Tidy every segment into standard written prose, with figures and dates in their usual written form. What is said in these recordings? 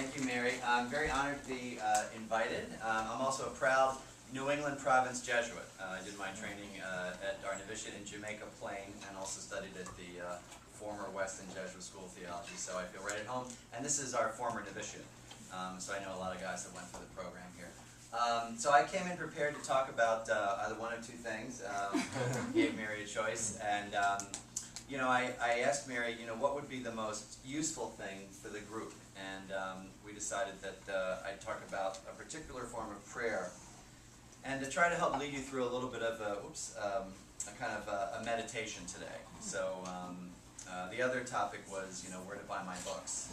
Thank you, Mary. I'm very honored to be invited. I'm also a proud New England Province Jesuit. I did my training at our novitiate in Jamaica Plain and also studied at the former Weston Jesuit School of Theology, so I feel right at home. And this is our former novitiate, so I know a lot of guys that went through the program here. So I came in prepared to talk about either one or two things. Gave Mary a choice, and you know, I asked Mary, you know, what would be the most useful thing for the group, and we decided that I'd talk about a particular form of prayer, and to try to help lead you through a little bit of a kind of a meditation today. So the other topic was, you know, where to buy my books.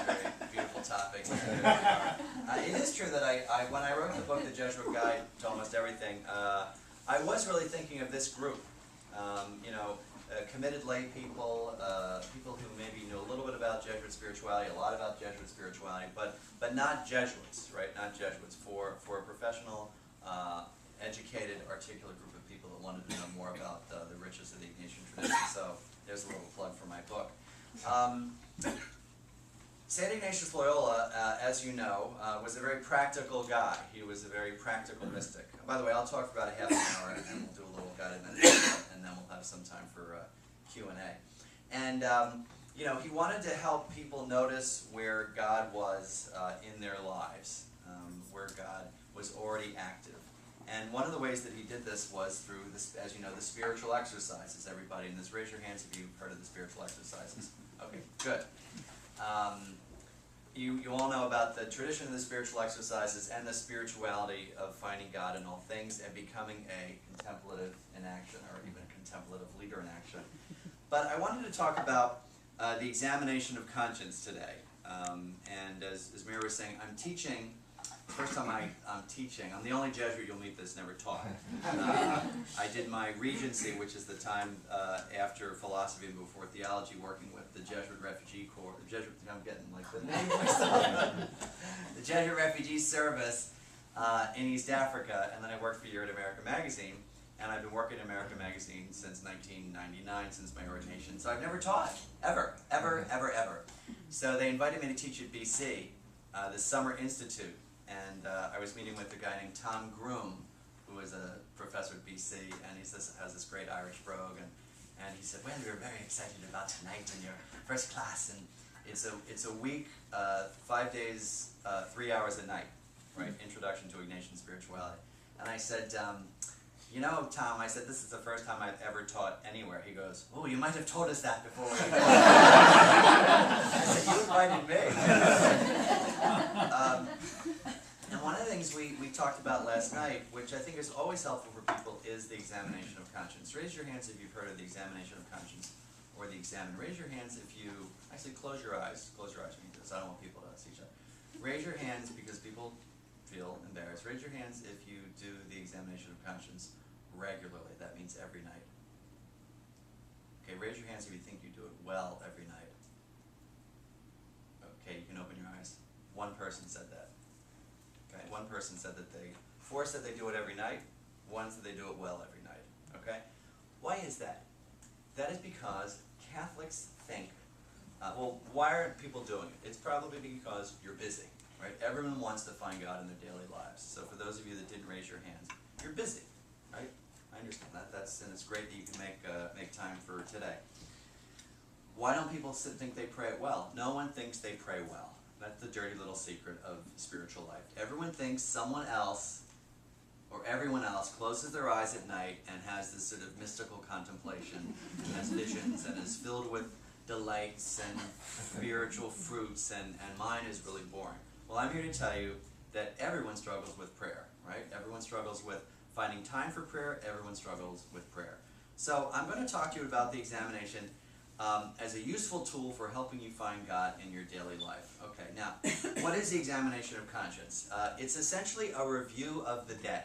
Very beautiful topic. It is true that when I wrote the book, The Jesuit Guide to Almost Everything, I was really thinking of this group. You know, committed lay people, people who maybe knew a little bit about Jesuit spirituality, a lot about Jesuit spirituality, but not Jesuits, right? Not Jesuits. For a professional, educated, articulate group of people that wanted to know more about the riches of the Ignatian tradition. So there's a little plug for my book. St. Ignatius Loyola, as you know, was a very practical guy. He was a very practical mystic. By the way, I'll talk for about a half an hour, and we'll do a little guided meditation, and then we'll have some time for Q&A. And you know, he wanted to help people notice where God was in their lives, where God was already active. And one of the ways that he did this was through, this, as you know, the spiritual exercises. Everybody in this, raise your hands if you've heard of the spiritual exercises. Okay, good. You all know about the tradition of the spiritual exercises and the spirituality of finding God in all things and becoming a contemplative in action, or even a contemplative leader in action. But I wanted to talk about the examination of conscience today. And as Mary was saying, I'm teaching. First time I'm teaching. I'm the only Jesuit you'll meet that's never taught. I did my regency, which is the time after philosophy and before theology, working with the Jesuit Refugee Corps. The Jesuit, I'm getting like the name myself. The Jesuit Refugee Service in East Africa, and then I worked for a year at America Magazine, and I've been working at America Magazine since 1999, since my ordination. So I've never taught, ever. So they invited me to teach at BC, the Summer Institute. And I was meeting with a guy named Tom Groom, who was a professor at BC, and he has this great Irish brogue, and he said, well, we're very excited about tonight in your first class, and it's a week, 5 days, 3 hours a night, right? Introduction to Ignatian spirituality. And I said, you know, Tom, I said, this is the first time I've ever taught anywhere. He goes, oh, you might have told us that before we went. I said, you invited me. And one of the things we talked about last night, which I think is always helpful for people, is the examination of conscience. Raise your hands if you've heard of the examination of conscience or the examen. Raise your hands if you, actually close your eyes. Close your eyes when you do this. I don't want people to see each other. Raise your hands because people feel embarrassed. Raise your hands if you do the examination of conscience regularly. That means every night. Okay, raise your hands if you think you do it well every night. Okay, you can open your eyes. One person said that. Okay, one person said that four said they do it every night, one said they do it well every night. Okay? Why is that? That is because Catholics think, well, why aren't people doing it? It's probably because you're busy, right? Everyone wants to find God in their daily lives. So for those of you that didn't raise your hands, you're busy, right? I understand that. And it's great that you can make time for today. Why don't people think they pray well? No one thinks they pray well. That's the dirty little secret of spiritual life. Everyone thinks someone else or everyone else closes their eyes at night and has this sort of mystical contemplation, and has visions, and is filled with delights and spiritual fruits, and mine is really boring. Well, I'm here to tell you that everyone struggles with prayer, right? Everyone struggles with finding time for prayer. Everyone struggles with prayer. So I'm going to talk to you about the examination as a useful tool for helping you find God in your daily life. Okay, now, what is the examination of conscience? It's essentially a review of the day.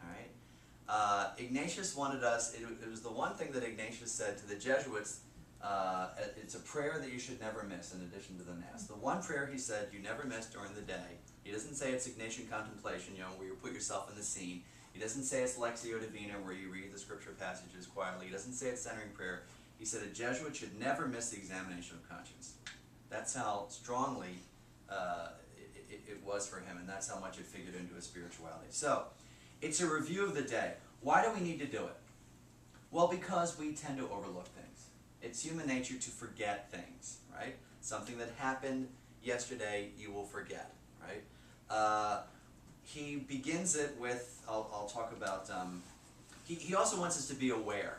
All right? Ignatius wanted us, it was the one thing that Ignatius said to the Jesuits, it's a prayer that you should never miss in addition to the Mass. The one prayer he said you never miss during the day. He doesn't say it's Ignatian contemplation, you know, where you put yourself in the scene. He doesn't say it's Lectio Divina, where you read the scripture passages quietly. He doesn't say it's centering prayer. He said a Jesuit should never miss the examination of conscience. That's how strongly it was for him, and that's how much it figured into his spirituality. So, it's a review of the day. Why do we need to do it? Well, because we tend to overlook things. It's human nature to forget things, right? Something that happened yesterday, you will forget, right? He begins it with, I'll talk about, he also wants us to be aware.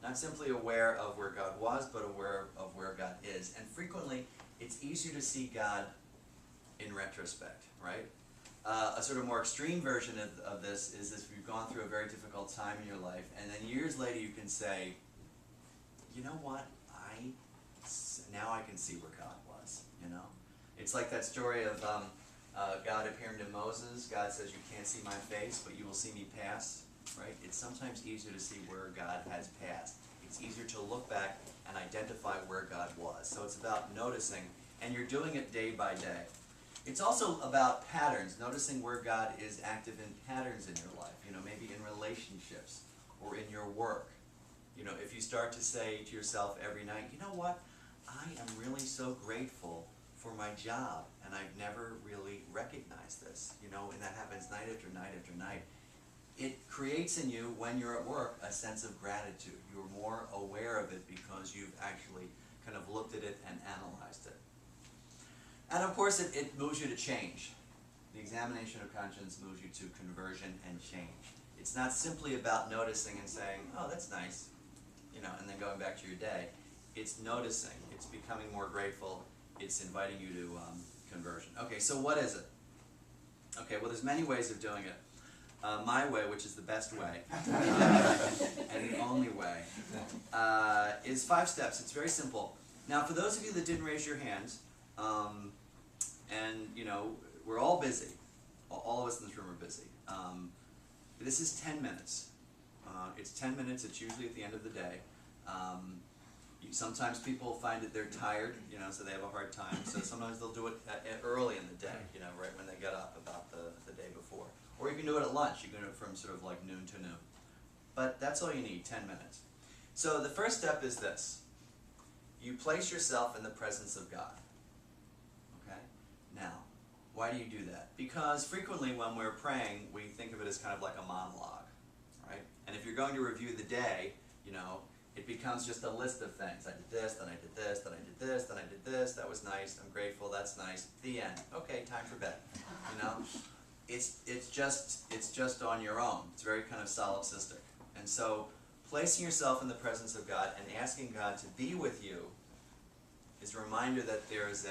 Not simply aware of where God was, but aware of where God is. And frequently, it's easier to see God in retrospect, right? A sort of more extreme version of this is if you've gone through a very difficult time in your life, and then years later you can say, you know what, now I can see where God was, you know? It's like that story of God appearing to Moses. God says, you can't see my face, but you will see me pass, right? It's sometimes easier to see where God has passed. It's easier to look back and identify where God was. So it's about noticing, and you're doing it day by day. It's also about patterns, noticing where God is active in patterns in your life, you know, maybe in relationships or in your work. You know, if you start to say to yourself every night, you know what, I am really so grateful for my job, and I've never really recognized this, you know, and that happens night after night after night. It creates in you, when you're at work, a sense of gratitude. You're more aware of it because you've actually kind of looked at it and analyzed it. And of course, it moves you to change. The examination of conscience moves you to conversion and change. It's not simply about noticing and saying, oh, that's nice, you know, and then going back to your day. It's noticing. It's becoming more grateful. It's inviting you to conversion. Okay, so what is it? Okay, well, there's many ways of doing it. My way, which is the best way, and the only way, is 5 steps. It's very simple. Now, for those of you that didn't raise your hands, and, you know, we're all busy. All of us in this room are busy. This is 10 minutes. It's 10 minutes. It's usually at the end of the day. Sometimes people find that they're tired, you know, so they have a hard time. So sometimes they'll do it early in the day, you know, right when they get up about the day before. Or you can do it at lunch. You can do it from sort of like noon to noon. But that's all you need, 10 minutes. So the first step is this. You place yourself in the presence of God. Okay? Now, why do you do that? Because frequently when we're praying, we think of it as kind of like a monologue, right? And if you're going to review the day, you know, it becomes just a list of things. I did this, then I did this, then I did this, then I did this. That was nice. I'm grateful. That's nice. The end. Okay, time for bed. You know, it's just on your own. It's very kind of solipsistic. And so, placing yourself in the presence of God and asking God to be with you is a reminder that there is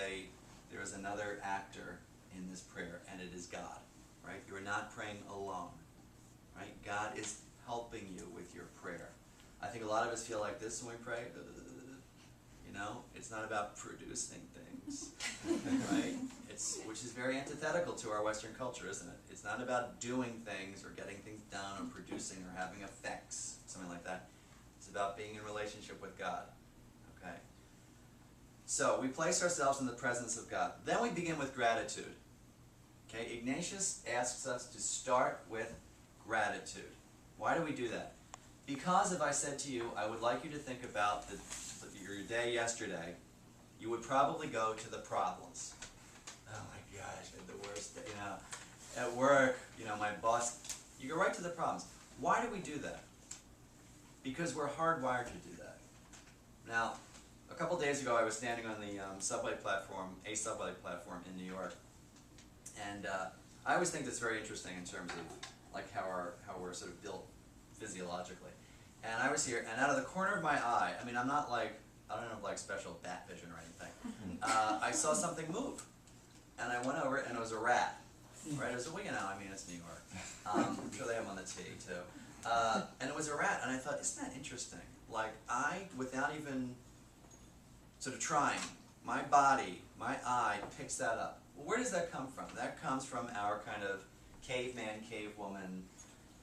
another actor in this prayer, and it is God. Right? You are not praying alone. Right? God is helping you with your prayer. I think a lot of us feel like this when we pray. You know, it's not about producing things, right? Which is very antithetical to our Western culture, isn't it? It's not about doing things or getting things done or producing or having effects, something like that. It's about being in relationship with God. Okay. So we place ourselves in the presence of God. Then we begin with gratitude. Okay. Ignatius asks us to start with gratitude. Why do we do that? Because if I said to you, I would like you to think about your day yesterday, you would probably go to the problems. Oh my gosh, I had the worst day. You know, at work, you know, my boss, you go right to the problems. Why do we do that? Because we're hardwired to do that. Now, a couple days ago, I was standing on the subway platform in New York, and I always think that's very interesting in terms of like how we're sort of built physiologically. And I was here, and out of the corner of my eye, I mean, I'm not like, I don't have like special bat vision or anything. I saw something move, and I went over, and it was a rat. Right? It was well, you know, I mean, it's New York. I'm sure they have them on the T too. And it was a rat, and I thought, isn't that interesting? Like without even sort of trying, my body, my eye picks that up. Well, where does that come from? That comes from our kind of caveman, cavewoman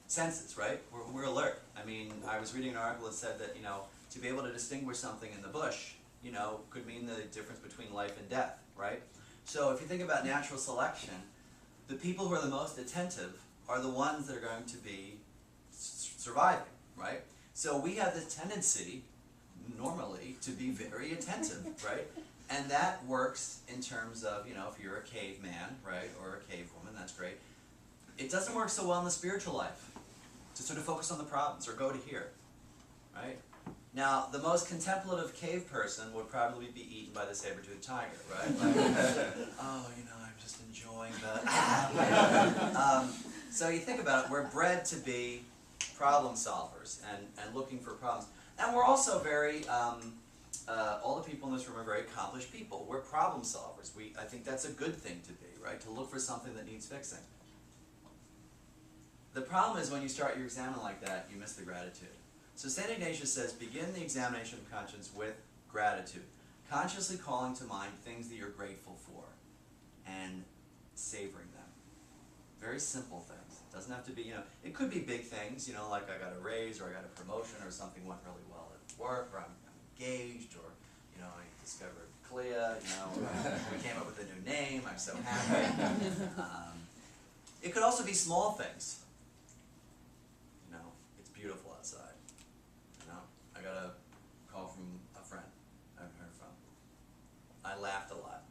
senses, right? We're alert. I mean, I was reading an article that said that, you know, to be able to distinguish something in the bush, you know, could mean the difference between life and death, right? So if you think about natural selection, the people who are the most attentive are the ones that are going to be surviving, right? So we have this tendency, normally, to be very attentive, right? And that works in terms of, if you're a caveman, right, or a cavewoman, that's great. It doesn't work so well in the spiritual life to sort of focus on the problems or go to here, right? Now, the most contemplative cave person would probably be eaten by the saber-toothed tiger, right? Like, oh, I'm just enjoying the... So you think about it, we're bred to be problem solvers and looking for problems. And we're also very, all the people in this room are very accomplished people. We're problem solvers. I think that's a good thing to be, right? To look for something that needs fixing. The problem is when you start your examen like that, you miss the gratitude. So St. Ignatius says, begin the examination of conscience with gratitude. Consciously calling to mind things that you're grateful for and savoring them. Very simple things. It doesn't have to be, it could be big things, like I got a raise or I got a promotion or something went really well at work or I'm engaged or, I discovered Clea, we came up with a new name, I'm so happy. It could also be small things. It's beautiful outside. I got a call from a friend I haven't heard from. I laughed a lot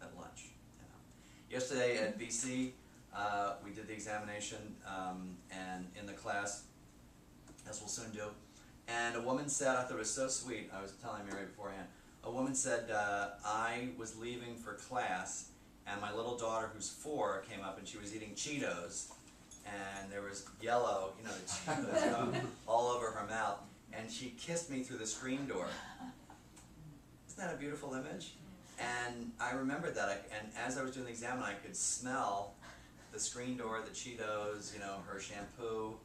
at lunch. Yesterday at BC, we did the examination, and in the class, as we'll soon do, and a woman said, I thought it was so sweet, I was telling Mary beforehand, a woman said, I was leaving for class, and my little daughter, who's 4, came up and she was eating Cheetos, and there was yellow, the Cheetos all over her mouth, and she kissed me through the screen door. Isn't that a beautiful image? And I remembered that, and as I was doing the exam, I could smell the screen door, the Cheetos, her shampoo.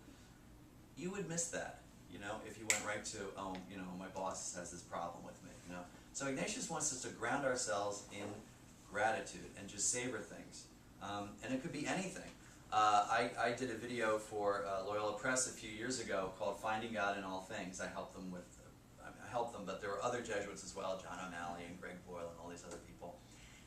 You would miss that, if you went right to, oh, my boss has this problem with me, So Ignatius wants us to ground ourselves in gratitude and just savor things. And it could be anything. I did a video for Loyola Press a few years ago called Finding God in All Things. I helped them, but there were other Jesuits as well, John O'Malley and Greg Boyle and all these other people.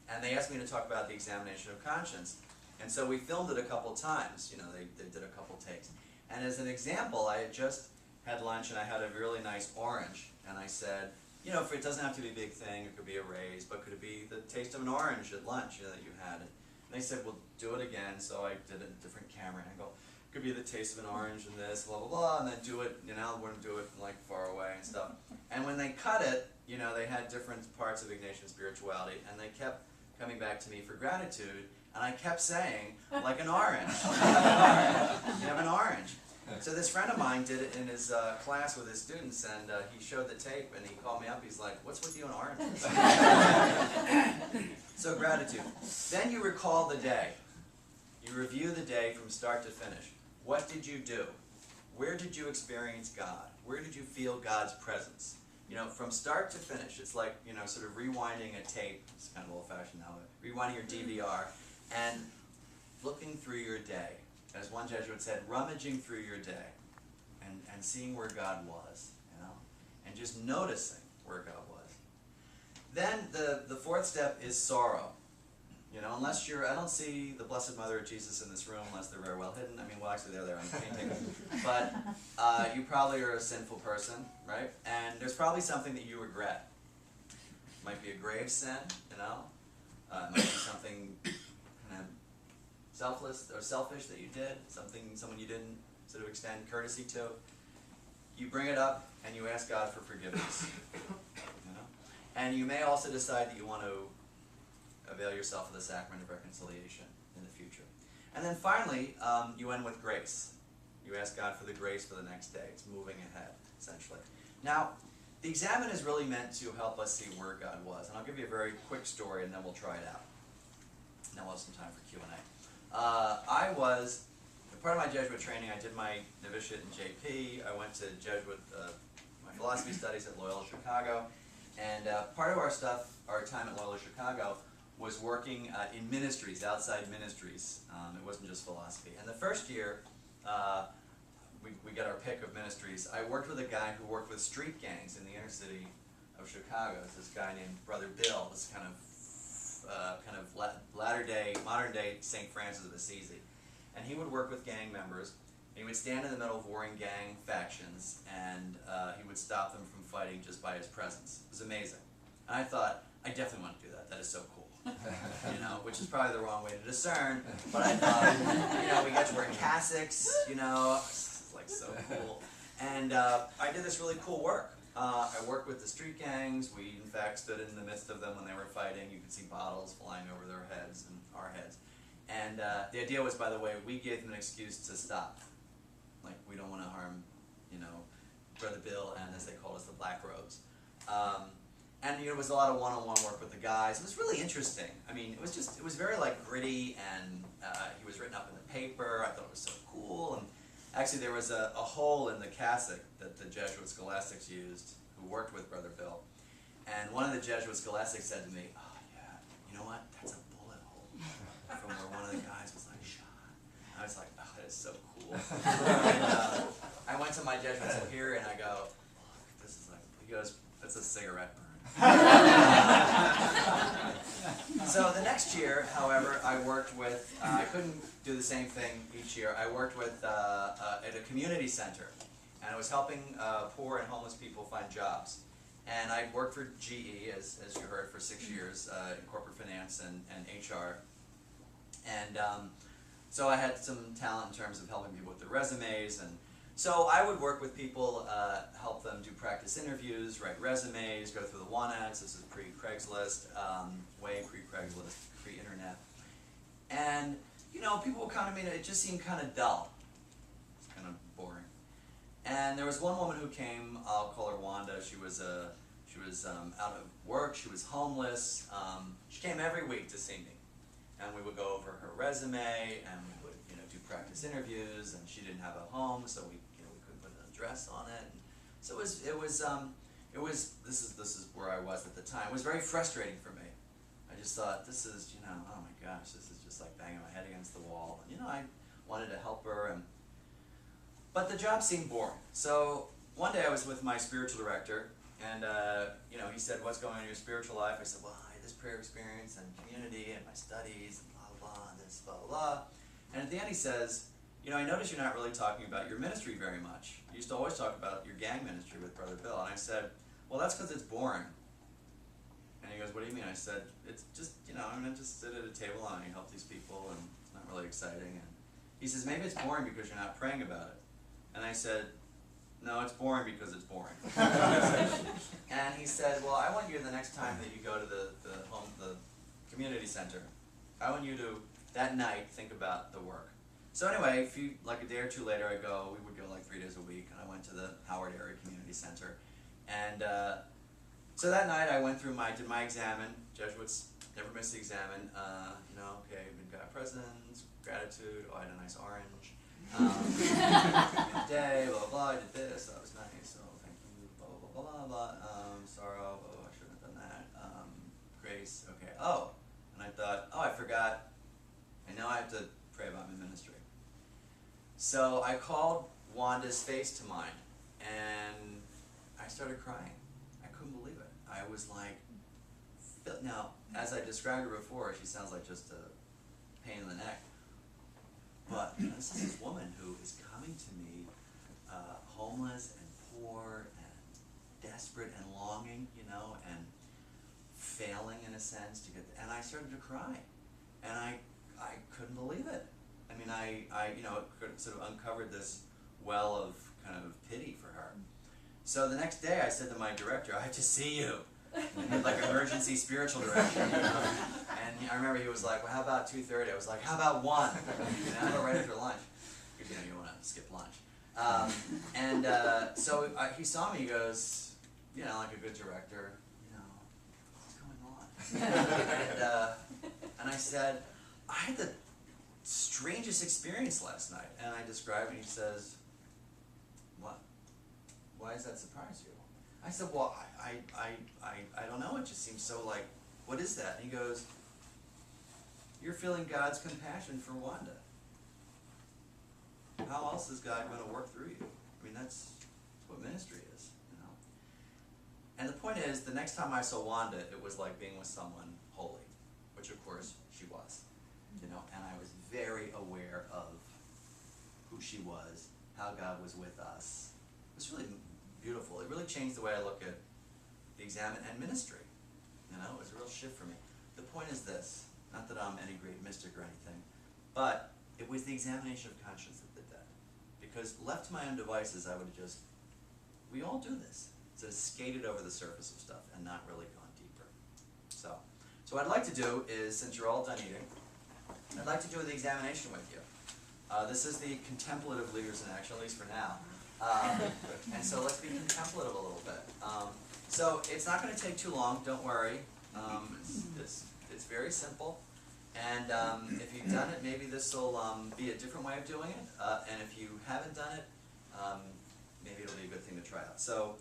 And they asked me to talk about the examination of conscience. And so we filmed it a couple times, they did a couple takes. And as an example, I had just had lunch and I had a really nice orange. And I said, it doesn't have to be a big thing, it could be a raise, but could it be the taste of an orange at lunch that you had? And they said, well, do it again. So I did a different camera angle. Could be the taste of an orange and this, blah, blah, blah, and then do it, wouldn't do it like far away and stuff. And when they cut it, they had different parts of Ignatian spirituality, and they kept coming back to me for gratitude, and I kept saying, like an orange. You have an orange. So this friend of mine did it in his class with his students, and he showed the tape, and he called me up. He's like, what's with you and oranges? So gratitude. Then you recall the day. You review the day from start to finish. What did you do? Where did you experience God? Where did you feel God's presence? From start to finish. It's like, sort of rewinding a tape. It's kind of old-fashioned now, but rewinding your DVR and looking through your day. As one Jesuit said, rummaging through your day and seeing where God was, and just noticing where God was. Then the fourth step is sorrow. Unless I don't see the Blessed Mother of Jesus in this room unless they're very well hidden. Well, actually they're there on the painting. But you probably are a sinful person, right? And there's probably something that you regret. It might be a grave sin, it might be something kind of selfless or selfish that you did, someone you didn't sort of extend courtesy to. You bring it up and you ask God for forgiveness. And you may also decide that you want to avail yourself of the sacrament of reconciliation in the future. And then finally, you end with grace. You ask God for the grace for the next day. It's moving ahead, essentially. Now, the examen is really meant to help us see where God was. And I'll give you a very quick story, and then we'll try it out. And then we'll have some time for Q&A. Part of my Jesuit training, I did my novitiate in JP. I went to my philosophy studies at Loyola Chicago. And part of our time at Loyola Chicago, was working in ministries, outside ministries. It wasn't just philosophy. And the first year, we got our pick of ministries. I worked with a guy who worked with street gangs in the inner city of Chicago. It's this guy named Brother Bill, this kind of latter-day, modern-day St. Francis of Assisi. And he would work with gang members. And he would stand in the middle of warring gang factions, and he would stop them from fighting just by his presence. It was amazing. And I thought, I definitely want to do that. That is so cool. You know, which is probably the wrong way to discern, but I thought, you know, we get to wear cassocks, you know, it's like so cool. And I did this really cool work. I worked with the street gangs. We, in fact, stood in the midst of them when they were fighting. You could see bottles flying over their heads and our heads. And the idea was, by the way, we gave them an excuse to stop. Like, we don't want to harm, you know, Brother Bill and, as they called us, the Black Robes. And you know, it was a lot of one-on-one work with the guys. It was really interesting. I mean, it was very like gritty, and he was written up in the paper. I thought it was so cool. And actually, there was a hole in the cassock that the Jesuit scholastics used, who worked with Brother Bill. And one of the Jesuit scholastics said to me, "Oh yeah, you know what? That's a bullet hole from where one of the guys was like shot." I was like, "Oh, that is so cool." And I went to my Jesuit here and I go, "Look, this is like," he goes, "That's a cigarette burn." So the next year, however, I worked with, I couldn't do the same thing each year. I worked with at a community center, and I was helping poor and homeless people find jobs. And I worked for GE, as you heard, for 6 years in corporate finance and HR. And so I had some talent in terms of helping people with their resumes. And so I would work with people, help them do practice interviews, write resumes, go through the want ads. This is pre-Craigslist, way pre-Craigslist, pre-internet. And, you know, people would come to me and it just seemed kind of dull. It's kind of boring. And there was one woman who came, I'll call her Wanda. She was out of work, she was homeless. She came every week to see me. And we would go over her resume, and we would, you know, do practice interviews, and she didn't have a home, so we couldn't put an address on it. And so this is where I was at the time. It was very frustrating for me. I just thought, this is, you know, oh my gosh, this is just like banging my head against the wall. And, you know, I wanted to help her, but the job seemed boring. So one day I was with my spiritual director, and you know, he said, "What's going on in your spiritual life?" I said, "Well, I had this prayer experience and community and my studies and blah blah blah and this blah blah blah." And at the end he says, "You know, I notice you're not really talking about your ministry very much. You used to always talk about your gang ministry with Brother Bill." And I said, "Well, that's because it's boring." And he goes, "What do you mean?" I said, "It's just, you know, I'm gonna just sit at a table and I help these people, and it's not really exciting." And he says, "Maybe it's boring because you're not praying about it." And I said, "No, it's boring because it's boring." And he said, "Well, I want you the next time that you go to the community center, I want you to, that night, think about the work." So anyway, like a day or two later, we would go like 3 days a week, and I went to the Howard Area Community Center. And so that night I went through did my examen. Jesuits never miss the examen. You know, okay, we've got presents, gratitude, oh, I had a nice orange. Day, blah, blah, blah, I did this, that was nice, so thank you, blah, blah, blah, blah, blah, sorrow, oh, I shouldn't have done that, grace, okay, oh, and I thought, oh, I forgot, and now I have to pray about my ministry. So I called Wanda's face to mind, and I started crying. I couldn't believe it. I was like, now, as I described her before, she sounds like just a pain in the neck. But this is this woman who is coming to me, homeless and poor and desperate and longing, you know, and failing in a sense to get. And I started to cry, and I couldn't believe it. I mean, I you know, sort of uncovered this well of kind of pity for her. So the next day, I said to my director, "I have to see you." Like emergency spiritual direction, you know? And I remember he was like, "Well, how about 2:30? I was like, "How about 1? You know, how about right after lunch?" Because, you know, you want to skip lunch. So he saw me, he goes, you know, like a good director, you know, what's going on? And I said, "I had the strangest experience last night." And I described it, and he says, "What? Why does that surprise you?" I said, "Well, I don't know, it just seems so like, what is that?" And he goes, "You're feeling God's compassion for Wanda. How else is God going to work through you? I mean, that's what ministry is, you know." And the point is, the next time I saw Wanda, it was like being with someone holy, which of course she was, you know, and I was very aware of who she was, how God was with us. It was really beautiful. It really changed the way I look at the examen and ministry. You know, it was a real shift for me. The point is this, not that I'm any great mystic or anything, but it was the examination of conscience that did that. Because left to my own devices, I would have just, we all do this, so skated over the surface of stuff and not really gone deeper. So what I'd like to do is, since you're all done eating, I'd like to do the examination with you. This is the contemplative leaders in action, at least for now. And so let's be contemplative a little bit. So it's not going to take too long, don't worry. It's very simple. And if you've done it, maybe this will be a different way of doing it. And if you haven't done it, maybe it'll be a good thing to try out. So